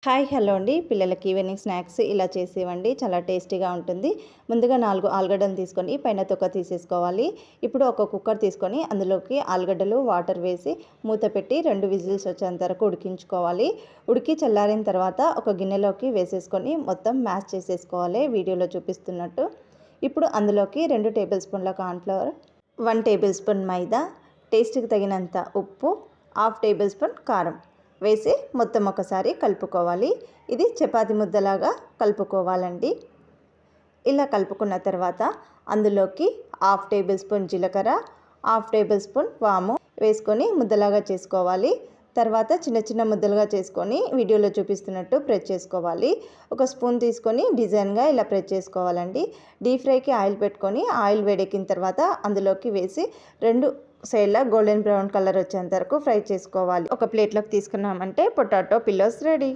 Hi hello అండి. పిల్లలకి evening snacks ఇలా చేసి ఇవ్వండి. చాలా టేస్టీగా ఉంటుంది. ముందుగా 4 ఆలుగడ్డలు తీసుకొని పైన తొక్క తీసేసుకోవాలి. ఇప్పుడు ఒక కుక్కర్ తీసుకొని అందులోకి ఆలుగడ్డలు వాటర్ వేసి మూత పెట్టి 2 విజిల్స్ వచ్చేంత వరకు ఉడికించుకోవాలి. ఉడికి చల్లారిన తర్వాత ఒక గిన్నెలోకి వేసేసుకొని మొత్తం మ్యాష్ చేసేసుకోవాలి వీడియోలో చూపిస్తున్నట్టు. ఇప్పుడు అందులోకి 2 టేబుల్ స్పూన్ల కార్న్‌ఫ్లవర్, 1 టేబుల్ స్పూన్ మైదా, టేస్ట్‌కి తగినంత ఉప్పు, హాఫ్ టేబుల్ స్పూన్ కారం వేసి మొత్తం ఒకసారి కలుపుకోవాలి. ఇది చపాతీ ముద్దలాగా కలుపుకోవాలండి. ఇలా కలుపుకున్న తర్వాత అందులోకి హాఫ్ టేబుల్ స్పూన్ జీలకర్ర, హాఫ్ టేబుల్ స్పూన్ వాము వేసుకొని ముద్దలాగా చేసుకోవాలి. తర్వాత చిన్న చిన్న ముద్దలుగా చేసుకొని వీడియోలో చూపిస్తున్నట్టు ప్రెస్ చేసుకోవాలి. ఒక స్పూన్ తీసుకొని డిజైన్గా ఇలా ప్రెస్ చేసుకోవాలండి. డీప్ ఫ్రైకి ఆయిల్ పెట్టుకొని ఆయిల్ వేడెక్కిన తర్వాత అందులోకి వేసి 2 సైడ్లా గోల్డెన్ బ్రౌన్ కలర్ వచ్చేంత వరకు ఫ్రై చేసుకోవాలి. ఒక ప్లేట్లోకి తీసుకున్నామంటే పొటాటో పిల్లోస్ రెడీ.